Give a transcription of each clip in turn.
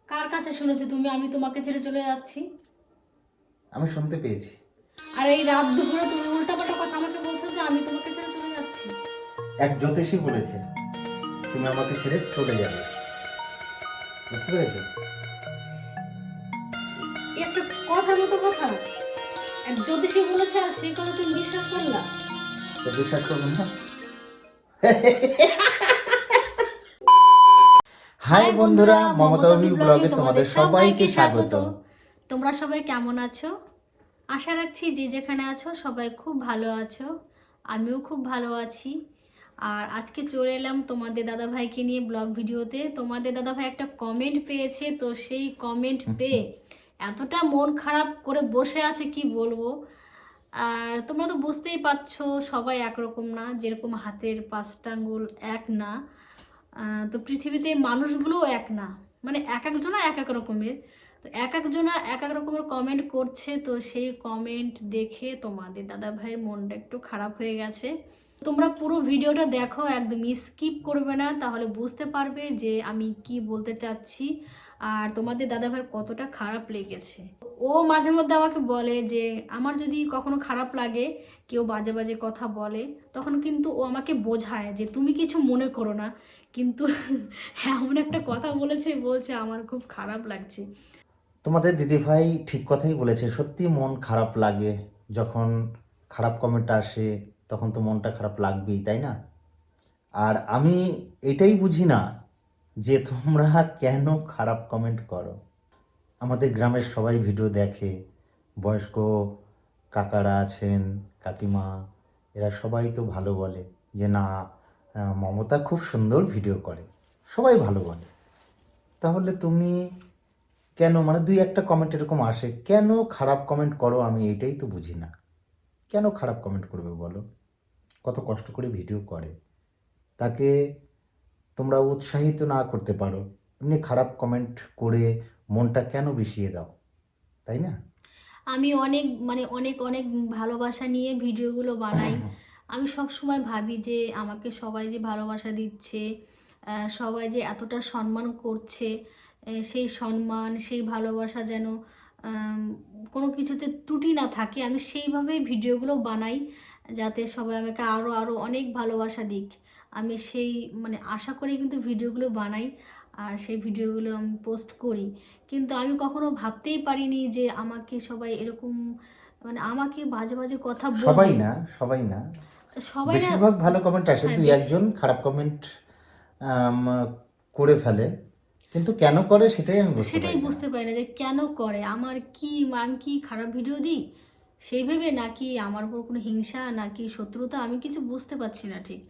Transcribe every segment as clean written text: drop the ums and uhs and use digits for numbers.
কার কাছে শুনেছো তুমি আমি তোমাকে ছেড়ে চলে যাচ্ছি? আমি শুনতে পেয়েছি। আর এই রাত দুপুরে তুমি উল্টাপাল্টা কথা আমাকে বলছো যে আমি তোমাকে ছেড়ে চলে যাচ্ছি। এক জ্যোতিষী বলেছে তুমি আমাকে ছেড়ে চলে যাবে, বুঝতে পেরেছো? এ একটা কথার মতো কথা। এক জ্যোতিষী বলেছে আর সেই কথা তুমি বিশ্বাস করলা? তো বিশ্বাস করবেন না? হাই হাই বন্ধুরা, বন্ধুরা, মমতা মমতা অভি ব্লগে ব্লগে তোমাদের তোমাদের সবাইকে সবাইকে স্বাগত। স্বাগত। তোমরা সবাই কেমন আছো? আশা রাখছি যে যেখানে আছো সবাই খুব ভালো আছো। আমিও খুব ভালো আছি। আর আজকে চলে এলাম তোমাদের দাদাভাইকে নিয়ে ব্লগ ভিডিওতে। তোমাদের দাদাভাই একটা কমেন্ট পেয়েছে, তো সেই কমেন্ট পেয়ে এতটা মন খারাপ করে বসে আছে কি বলবো। আর তোমরা তো বুঝতেই পারছো সবাই একরকম না, যেরকম হাতের পাঁচটা আঙ্গুল এক না, তো পৃথিবীতে মানুষগুলোও এক না। মানে এক একজনা এক এক রকমের। তো এক একজনা এক এক রকমের কমেন্ট করছে, তো সেই কমেন্ট দেখে তোমাদের দাদা ভাইয়ের মনটা একটু খারাপ হয়ে গেছে। তোমরা পুরো ভিডিওটা দেখো, একদমই স্কিপ করবে না, তাহলে বুঝতে পারবে যে আমি কি বলতে চাচ্ছি আর তোমাদের দাদা ভাইয়ের কতটা খারাপ লেগেছে। ও মাঝে মধ্যে আমাকে বলে যে আমার যদি কখনো খারাপ লাগে, কেউ বাজে বাজে কথা বলে, তখন কিন্তু ও আমাকে বোঝায় যে তুমি কিছু মনে করো না। কিন্তু এমন একটা কথা বলেছে, বলছে আমার খুব খারাপ লাগছে। তোমাদের দিদিভাই ঠিক কথাই বলেছে, সত্যি মন খারাপ লাগে যখন খারাপ কমেন্ট আসে, তখন তো মনটা খারাপ লাগবেই, তাই না? আর আমি এটাই বুঝি না যে তোমরা কেন খারাপ কমেন্ট করো। আমাদের গ্রামের সবাই ভিডিও দেখে, বয়স্ক কাকারা আছেন, কাকিমা, এরা সবাই তো ভালো বলে যে না, মমতা খুব সুন্দর ভিডিও করে, সবাই ভালো বলে। তাহলে তুমি কেন, মানে দুই একটা কমেন্ট এরকম আসে, কেন খারাপ কমেন্ট করো? আমি এটাই তো বুঝি না। কেন খারাপ কমেন্ট করবে বলো? কত কষ্ট করে ভিডিও করে, তাকে তোমরা উৎসাহিত না করতে পারো, এমনি খারাপ কমেন্ট করে মনটা কেন বিষিয়ে দাও, তাই না? আমি অনেক মানে অনেক অনেক ভালোবাসা নিয়ে ভিডিওগুলো বানাই। আমি সব সময় ভাবি যে আমাকে সবাই যে ভালোবাসা দিচ্ছে, সবাই যে এতটা সম্মান করছে, সেই সম্মান সেই ভালোবাসা যেন আম, কোনো কিছুতে ত্রুটি না থাকে, আমি সেইভাবেই ভিডিওগুলো বানাই, যাতে সবাই আমাকে আরও আরও অনেক ভালোবাসা দিক। আমি সেই মানে আশা করে কিন্তু ভিডিওগুলো বানাই আর সেই ভিডিওগুলো আমি পোস্ট করি। কিন্তু আমি কখনো ভাবতেই পারিনি যে আমাকে সবাই এরকম মানে আমাকে বাজে বাজে কথা সবাই বলবে। না, সবাই না, সবাই না। বেশিরভাগ ভালো কমেন্ট আসে, হ্যাঁ, দুই বেশ। একজন খারাপ কমেন্ট করে ফেলে, কিন্তু কেন করে সেটাই আমি বুঝতে সেটাই পারি না। বুঝতে পারি না যে কেন করে, আমার কি আমি কি খারাপ ভিডিও দিই সেই ভেবে, নাকি আমার উপর কোনো হিংসা নাকি শত্রুতা, আমি কিছু বুঝতে পারছি না ঠিক।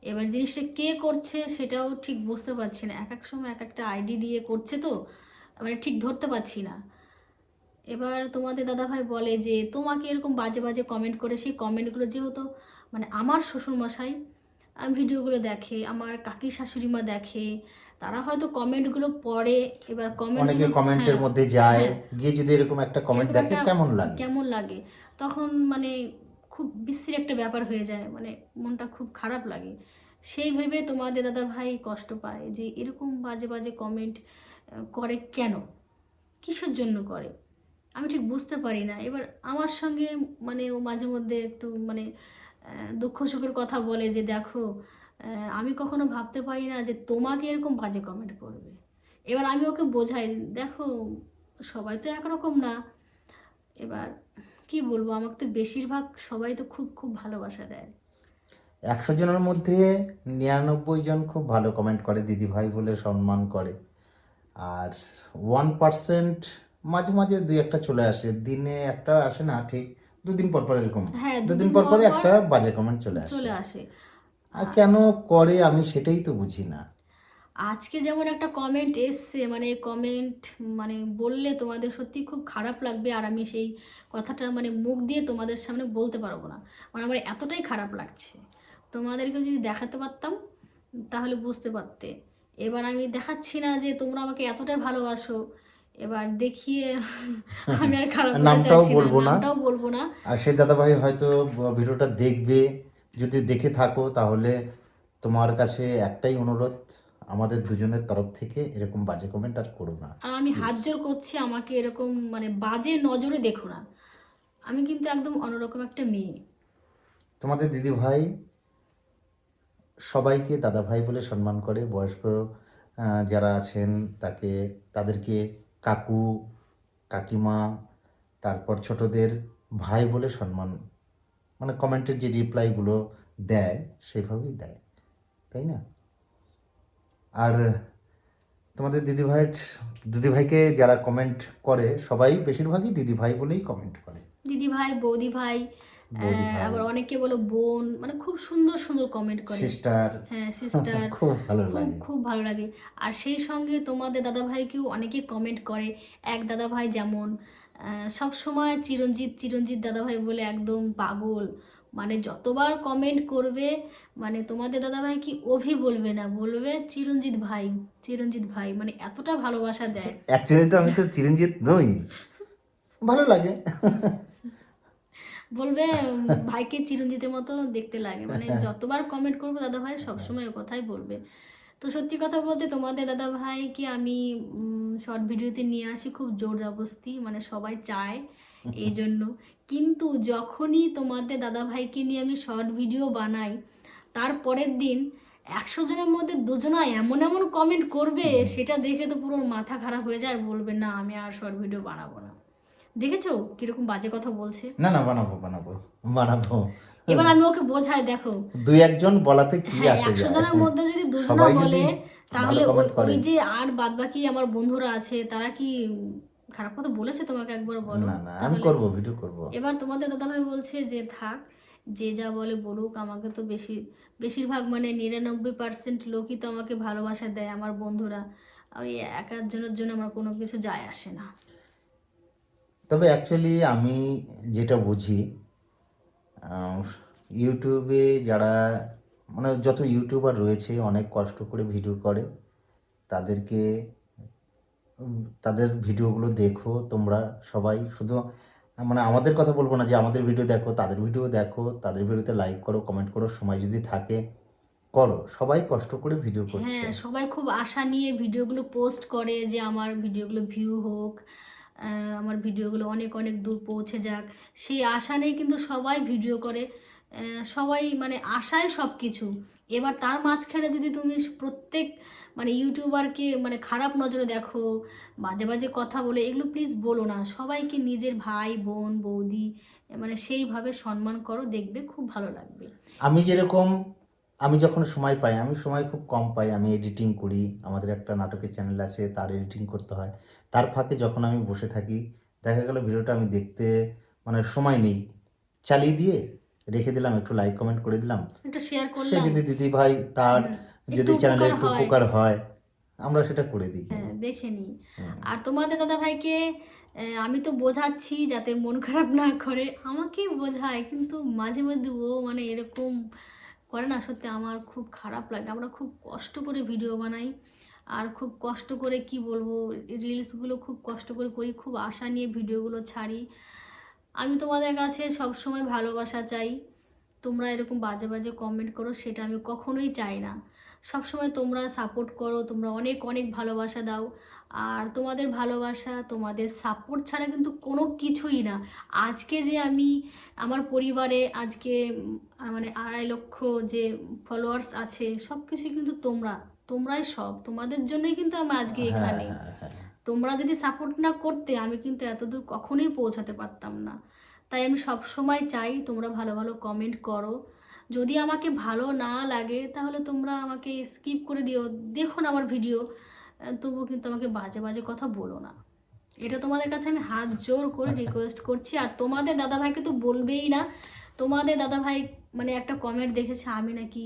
এবার জিনিসটা কে করছে সেটাও ঠিক বুঝতে পারছি না, এক এক সময় এক একটা আইডি দিয়ে করছে, তো মানে ঠিক ধরতে পারছি না। এবার তোমাদের দাদাভাই বলে যে তোমাকে এরকম বাজে বাজে কমেন্ট করে, সেই কমেন্টগুলো যেহেতু মানে আমার শ্বশুরমশাই ভিডিওগুলো দেখে, আমার কাকি শাশুড়িমা দেখে, তারা হয়তো কমেন্টগুলো পড়ে। এবার অনেকে কমেন্টগুলো, কমেন্টের হ্যাঁ, মধ্যে যায়, হ্যাঁ, গিয়ে যদি এরকম একটা কমেন্ট এরকম দেখে একটা কেমন লাগে? কেমন লাগে, তখন মানে খুব বিশ্রী একটা ব্যাপার হয়ে যায়, মানে মনটা খুব খারাপ লাগে। সেই ভেবে তোমাদের দাদা ভাই কষ্ট পায় যে এরকম বাজে বাজে কমেন্ট করে কেন, কিসের জন্য করে, আমি ঠিক বুঝতে পারি না। এবার আমার সঙ্গে মানে ও মাঝে মধ্যে একটু মানে দুঃখ সুখের কথা বলে যে দেখো, আমি কখনো ভাবতে পারি না যে তোমাকে এরকম বাজে কমেন্ট করবে। এবার আমি ওকে বোঝাই, দেখো সবাই তো একরকম না। এবার কি বলবো, আমাকে তো বেশিরভাগ সবাই তো খুব খুব ভালোবাসা দেয়। 100 জনের মধ্যে 99 জন খুব ভালো কমেন্ট করে, দিদি ভাই বলে সম্মান করে। আর 1% মাঝে মাঝে দুই একটা চলে আসে, দিনে একটা আসে না ঠিক, দুদিন পর পর এরকম, হ্যাঁ, দুদিন দুদিন পর পর পরে পর একটা বাজে কমেন্ট চলে আসে। চলে আসে। আর কেন করে আমি সেটাই তো বুঝি না। আজকে যেমন একটা কমেন্ট এসছে, মানে কমেন্ট মানে বললে তোমাদের সত্যি খুব খারাপ লাগবে, আর আমি সেই কথাটা মানে মুখ দিয়ে তোমাদের সামনে বলতে পারবো না, মানে আমার এতটাই খারাপ লাগছে। তোমাদেরকে যদি দেখাতে পারতাম তাহলে বুঝতে পারতে। এবার আমি দেখাচ্ছি না যে তোমরা আমাকে এতটাই ভালোবাসো, এবার দেখিয়ে আমি আর খারাপ বলতে নামটাও চাইছি না, বলবো না। নামটাও বলবো না। আর সেই দাদাভাই হয়তো ভিডিওটা দেখবে, যদি দেখে থাকো তাহলে তোমার কাছে একটাই অনুরোধ, আমাদের দুজনের তরফ থেকে এরকম বাজে কমেন্ট আর করো না। আর আমি হাত জোর করছি, আমাকে এরকম মানে বাজে নজরে দেখো না। আমি কিন্তু একদম অন্যরকম একটা মেয়ে। তোমাদের দিদি ভাই সবাইকে দাদা ভাই বলে সম্মান করে, বয়স্ক যারা আছেন তাদেরকে কাকু কাকিমা, তারপর ছোটদের ভাই বলে সম্মান, মানে কমেন্টের যে রিপ্লাইগুলো দেয় সেইভাবেই দেয়, তাই না? আর তোমাদের দিদিভাইকে যারা কমেন্ট করে সবাই বেশিরভাগই দিদিভাই বলেই কমেন্ট করে। দিদি ভাই, বৌদি ভাই, বৌদি ভাই, আবার অনেকে বলো বোন, মানে খুব সুন্দর সুন্দর কমেন্ট করে। সিস্টার, হ্যাঁ, সিস্টার। খুব ভালো খুব লাগে। খুব ভালো লাগে। আর সেই সঙ্গে তোমাদের দাদাভাইকেও অনেকে কমেন্ট করে। এক দাদাভাই যেমন সব সময় চিরঞ্জিত দাদাভাই বলে একদম পাগল, মানে যতবার কমেন্ট করবে, মানে তোমাদের দাদাভাই কি অভি বলবে না, বলবে চিরঞ্জিত ভাই, মানে এতটা ভালোবাসা দেয়। অ্যাকচুয়ালি তো আমি তো চিরঞ্জিত নই, ভালো লাগে। বলবে ভাইকে চিরঞ্জিতের মতো দেখতে লাগে, মানে যতবার কমেন্ট করবো দাদাভাই সবসময় ও কথাই বলবে। তো সত্যি কথা বলতে তোমাদের দাদা ভাইকে আমি শর্ট ভিডিওতে নিয়ে আসি খুব জোর জবরদস্তি, মানে সবাই চায় এই জন্য। কিন্তু যখনই তোমাদের দাদা ভাইকে নিয়ে আমি শর্ট ভিডিও বানাই, তার পরের দিন 100 জনের মধ্যে 2 জনা এমন এমন কমেন্ট করবে, সেটা দেখে তো পুরো মাথা খারাপ হয়ে যায়, আর বলবে না আমি আর শর্ট ভিডিও বানাবো না। দেখেছো কিরকম বাজে কথা বলছে? না না, বানাবো বানাবো বানাবো। এবার আমি ওকে বোঝাই, দেখো দুই একজন বলাতে কি হ্যাঁ, আসে 100 যায়, জনের মধ্যে যদি 2 জনা সবাই যদি বলে, তাহলে ভালো কমেন্ট করে। ওই যে আর বাদ বাকি আমার বন্ধুরা আছে, তারা কি খারাপ কথা বলেছে তোমাকে একবার বলো? না না, আমি তাহলে করব, ভিডিও করব। এবার তোমাদের দাদাভাই বলছে যে থাক, যে যা বলে বলুক, আমাকে তো বেশিরভাগ মানে 99% লোকই তো আমাকে ভালোবাসা দেয় আমার বন্ধুরা, আর এই এক আধজনের জন্য আমার কোনো কিছু যায় আসে না। তবে অ্যাকচুয়ালি আমি যেটা বুঝি, ইউটিউবে যারা, মানে যত ইউটিউবার রয়েছে অনেক কষ্ট করে ভিডিও করে, তাদেরকে তাদের ভিডিওগুলো দেখো তোমরা সবাই, শুধু মানে আমাদের কথা বলবো না যে আমাদের ভিডিও দেখো, তাদের ভিডিও দেখো, তাদের ভিডিওতে লাইক করো, কমেন্ট করো, সময় যদি থাকে করো, সবাই কষ্ট করে ভিডিও করছে। হ্যাঁ, সবাই খুব আশা নিয়ে ভিডিওগুলো পোস্ট করে যে আমার ভিডিওগুলো ভিউ হোক, আমার ভিডিওগুলো অনেক অনেক দূর পৌঁছে যাক, সেই আশা নিয়ে কিন্তু সবাই ভিডিও করে। সবাই মানে আশায় সব কিছু। এবার তার মাঝখানে যদি তুমি প্রত্যেক মানে ইউটিউবারকে মানে খারাপ নজরে দেখো, বাজে বাজে কথা বলে, এগুলো প্লিজ বলো না। সবাইকে নিজের ভাই বোন বৌদি মানে সেইভাবে সম্মান করো, দেখবে খুব ভালো লাগবে। আমি যেরকম, আমি যখন সময় পাই, আমি সময় খুব কম পাই, আমি এডিটিং করি, আমাদের একটা নাটকের চ্যানেল আছে, তার এডিটিং করতে হয়, তার ফাঁকে যখন আমি বসে থাকি, দেখা গেল ভিডিওটা আমি দেখতে মানে সময় নেই, চালিয়ে দিয়ে রেখে দিলাম, একটু লাইক কমেন্ট করে দিলাম, একটু শেয়ার সে করলাম, যদি দিদি ভাই তার যদি চ্যানেলে একটু উপকার হয়, আমরা সেটা করে দিই। হ্যাঁ দেখে নিই। আর তোমাদের দাদা ভাইকে আমি তো বোঝাচ্ছি যাতে মন খারাপ না করে, আমাকে বোঝায়, কিন্তু মাঝে মধ্যে ও মানে এরকম করে না, সত্যি আমার খুব খারাপ লাগে। আমরা খুব কষ্ট করে ভিডিও বানাই, আর খুব কষ্ট করে কি বলবো, রিলসগুলো খুব কষ্ট করে করি, খুব আশা নিয়ে ভিডিওগুলো ছাড়ি। আমি তোমাদের কাছে সব সময় ভালোবাসা চাই, তোমরা এরকম বাজে বাজে কমেন্ট করো সেটা আমি কখনোই চাই না। সব সময় তোমরা সাপোর্ট করো, তোমরা অনেক অনেক ভালোবাসা দাও, আর তোমাদের ভালোবাসা তোমাদের সাপোর্ট ছাড়া কিন্তু কোনো কিছুই না। আজকে যে আমি আমার পরিবারে আজকে মানে 2.5 লক্ষ যে ফলোয়ার্স আছে, সব কিছু কিন্তু তোমরাই সব, তোমাদের জন্যই কিন্তু আমি আজকে হ্যাঁ এখানে। হ্যাঁ হ্যাঁ, তোমরা যদি সাপোর্ট না করতে, আমি কিন্তু এতদূর কখনোই পৌঁছাতে পারতাম না। তাই আমি সব সময় চাই তোমরা ভালো ভালো কমেন্ট করো। যদি আমাকে ভালো না লাগে তাহলে তোমরা আমাকে স্কিপ করে দিও, দেখো না আমার ভিডিও, তবুও কিন্তু আমাকে বাজে বাজে কথা বলো না। এটা তোমাদের কাছে আমি হাত জোর করে রিকোয়েস্ট করছি। আর তোমাদের দাদাভাইকে তো বলবেই না, তোমাদের দাদাভাই মানে একটা কমেন্ট দেখেছে আমি নাকি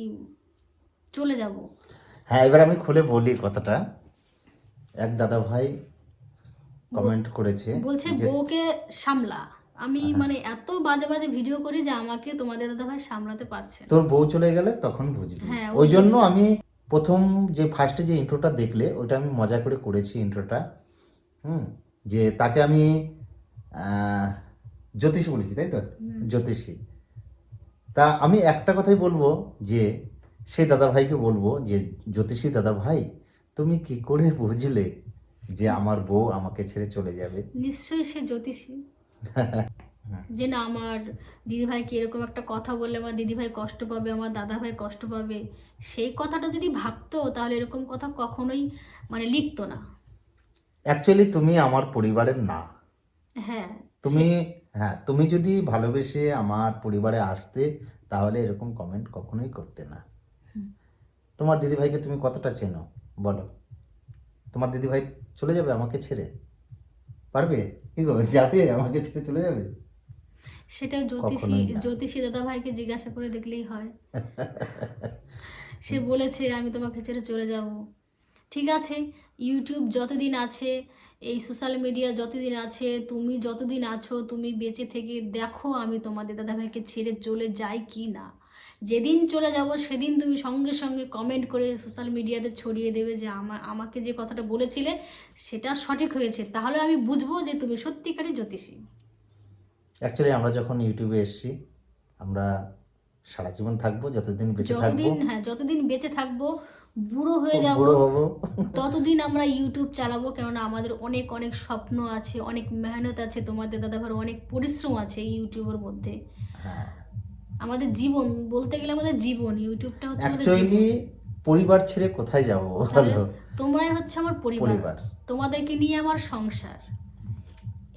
চলে যাব। হ্যাঁ, এবার আমি খুলে বলি কথাটা। এক দাদা ভাই কমেন্ট করেছে বলছে যে, বউকে সামলা। আমি মানে এত বাজে বাজে ভিডিও করি যে আমাকে তোমাদের দাদাভাই সামলাতে পারছে না। তোর বউ চলে গেলে তখন বুঝবি। হ্যাঁ, ও ওই জন্য আমি প্রথম যে ফার্স্টে যে ইন্ট্রোটা দেখলে, ওইটা আমি মজা করে করেছি ইন্ট্রোটা। যে তাকে আমি জ্যোতিষী বলেছি, তাই তো? জ্যোতিষী। তা আমি একটা কথাই বলবো যে সেই দাদা ভাইকে বলবো যে জ্যোতিষী দাদা ভাই, তুমি কি করে বুঝলে যে আমার বউ আমাকে ছেড়ে চলে যাবে? নিশ্চয়ই সে জ্যোতিষী, যে না আমার দিদিভাইকে এরকম একটা কথা বললে আমার দিদিভাই কষ্ট পাবে, আমার দাদাভাই কষ্ট পাবে, সেই কথাটা যদি ভাবতো তাহলে এরকম কথা কখনোই মানে লিখতো না। অ্যাকচুয়ালি তুমি আমার পরিবারের না। হ্যাঁ, তুমি, হ্যাঁ, তুমি যদি ভালোবেসে আমার পরিবারে আসতে তাহলে এরকম কমেন্ট কখনোই করতে না। তোমার দিদিভাইকে তুমি কতটা চেনো বলো? তোমার দিদিভাই চলে যাবে আমাকে ছেড়ে? পারবে? কি গো, যাবে আমাকে ছেড়ে চলে যাবে? সেটা কখনোই না। জ্যোতিষী দাদাভাইকে জিজ্ঞাসা করে দেখলেই হয়। সে বলেছে আমি তোমাকে ছেড়ে চলে যাব। ঠিক আছে, ইউটিউব যতদিন আছে, এই সোশ্যাল মিডিয়া যতদিন আছে, তুমি যতদিন আছো, তুমি বেঁচে থেকে দেখো আমি তোমাদের দাদাভাইকে ছেড়ে চলে যাই কি না। যেদিন চলে যাব সেদিন তুমি সঙ্গে সঙ্গে কমেন্ট করে সোশ্যাল মিডিয়াতে ছড়িয়ে দেবে যে আমাকে যে কথাটা বলেছিলে সেটা সঠিক হয়েছে, তাহলে আমি বুঝবো যে তুমি সত্যিকারই জ্যোতিষী। অ্যাকচুয়ালি আমরা যখন ইউটিউবে এসেছি, আমরা সারা জীবন থাকবো, যতদিন বেঁচে থাকবো, যতদিন বেঁচে থাকবো, বুড়ো হয়ে যাব, বুড়ো হবো। ততদিন আমরা ইউটিউব চালাবো। কেননা আমাদের অনেক অনেক স্বপ্ন আছে, অনেক মেহনত আছে, তোমাদের দাদাভাইয়ের অনেক পরিশ্রম আছে এই ইউটিউবের মধ্যে। হ্যাঁ, আমাদের জীবন বলতে গেলে আমাদের জীবন, ইউটিউবটা হচ্ছে আমাদের জীবন। অ্যাকচুয়ালি পরিবার ছেড়ে কোথায় যাব তাহলে বলো? তোমরাই হচ্ছে আমার পরিবার, পরিবার। তোমাদেরকে নিয়ে আমার সংসার।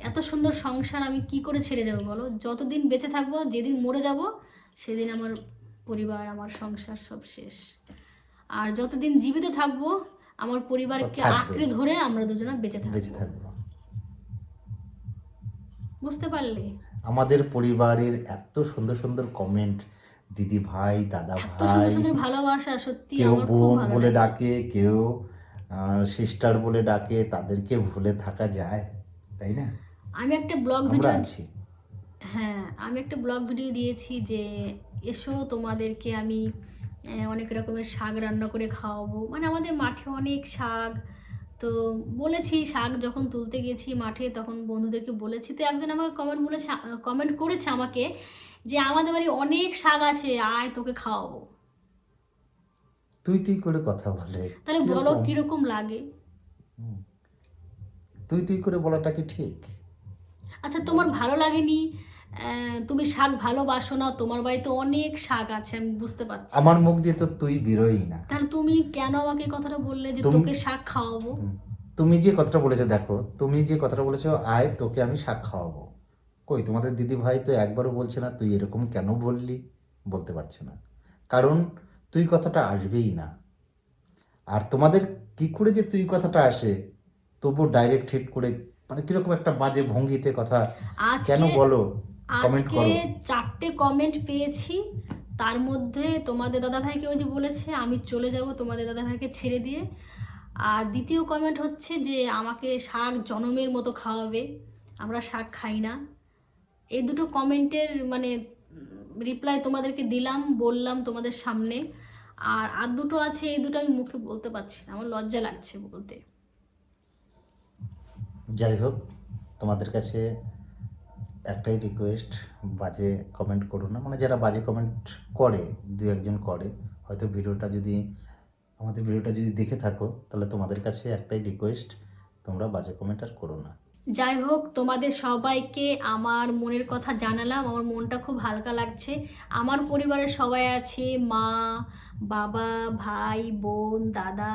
এত সুন্দর সংসার আমি কি করে ছেড়ে যাবো বলো? যতদিন বেঁচে থাকবো, যেদিন মরে যাব সেদিন আমার পরিবার, আমার সংসার সব শেষ। আর যতদিন জীবিত থাকবো আমার পরিবারকে থাকবে। আঁকড়ে ধরে আমরা দুজনে বেঁচে বেঁচে থাকবো। থাকবো। বুঝতে পারলে? আমাদের পরিবারের এত সুন্দর সুন্দর কমেন্ট, দিদি ভাই, দাদা এত সুন্দর ভাই, সুন্দর ভালোবাসা, সত্যি কেউ আমার খুব বোন ভালো বলে লাগে। ডাকে, কেউ সিস্টার বলে ডাকে, তাদেরকে ভুলে থাকা যায়? তাই না? আমি একটা ব্লগ আমরা ভিডিও, আছি। হ্যাঁ আমি একটা ব্লগ ভিডিও দিয়েছি যে এসো তোমাদেরকে আমি অনেক রকমের শাক রান্না করে খাওয়াবো। মানে আমাদের মাঠে অনেক শাক, তো বলেছি শাক যখন তুলতে গেছি মাঠে তখন বন্ধুদেরকে বলেছি, তো একজন আমাকে কমেন্ট করেছে আমাকে যে আমাদের বাড়ি অনেক শাক আছে, আয় তোকে খাওয়াবো। তুই তুই করে কথা বলে, তাহলে বলো কিরকম? কিরকম লাগে? তুই তুই করে বলাটা কি ঠিক? আচ্ছা তোমার ভালো লাগেনি? তুমি শাক ভালোবাসো না, তোমার বাড়িতে অনেক শাক আছে আমি বুঝতে পারছি, আমার মুখ দিয়ে তো তুই বেরোই না। তাহলে তুমি কেন আমাকে এই কথাটা বললে যে তুমি, তোকে শাক খাওয়াবো? তুমি যে কথাটা বলেছো, দেখো তুমি যে কথাটা বলেছো, আয় তোকে আমি শাক খাওয়াবো, কই তোমাদের দিদি ভাই তো একবারও বলছে না তুই এরকম কেন বললি, বলতে পারছে না, কারণ তুই কথাটা আসবেই না। আর তোমাদের কি করে যে তুই কথাটা আসে, তবু ডাইরেক্ট হিট করে, মানে কিরকম একটা বাজে ভঙ্গিতে কথা কেন আজকে বলো? কমেন্ট আজকে করো। 4টে কমেন্ট পেয়েছি, তার মধ্যে তোমাদের দাদাভাইকে ওই যে বলেছে আমি চলে যাব তোমাদের দাদাভাইকে ছেড়ে দিয়ে, আর দ্বিতীয় কমেন্ট হচ্ছে যে আমাকে শাক জনমের মতো খাওয়াবে, আমরা শাক খাই না। এই দুটো কমেন্টের মানে রিপ্লাই তোমাদেরকে দিলাম, বললাম তোমাদের সামনে। আর আর দুটো আছে, এই দুটো আমি মুখে বলতে পারছি না, আমার লজ্জা লাগছে বলতে। যাই হোক, তোমাদের কাছে একটাই রিকোয়েস্ট, বাজে কমেন্ট করো না। মানে যারা বাজে কমেন্ট করে, দু একজন করে, হয়তো আমাদের ভিডিওটা যদি দেখে থাকো, তাহলে তোমাদের কাছে একটাই রিকোয়েস্ট, তোমরা বাজে কমেন্ট আর করো না। যাই হোক, তোমাদের সবাইকে আমার মনের কথা জানালাম, আমার মনটা খুব হালকা লাগছে। আমার পরিবারের সবাই আছে, মা, বাবা, ভাই, বোন, দাদা,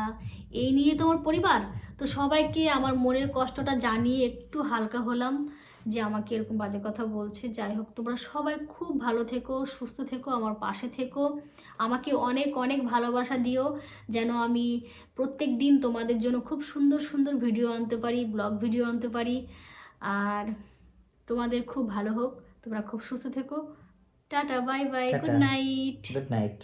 এই নিয়ে তো আমার পরিবার। তো সবাইকে আমার মনের কষ্টটা জানিয়ে একটু হালকা হলাম যে আমাকে এরকম বাজে কথা বলছে। যাই হোক, তোমরা সবাই খুব ভালো থেকো, সুস্থ থেকো, আমার পাশে থেকো, আমাকে অনেক অনেক ভালোবাসা দিও, যেন আমি প্রত্যেক দিন তোমাদের জন্য খুব সুন্দর সুন্দর ভিডিও আনতে পারি, ব্লগ ভিডিও আনতে পারি। আর তোমাদের খুব ভালো হোক, তোমরা খুব সুস্থ থেকো। Tata, bye bye, good night. Good night.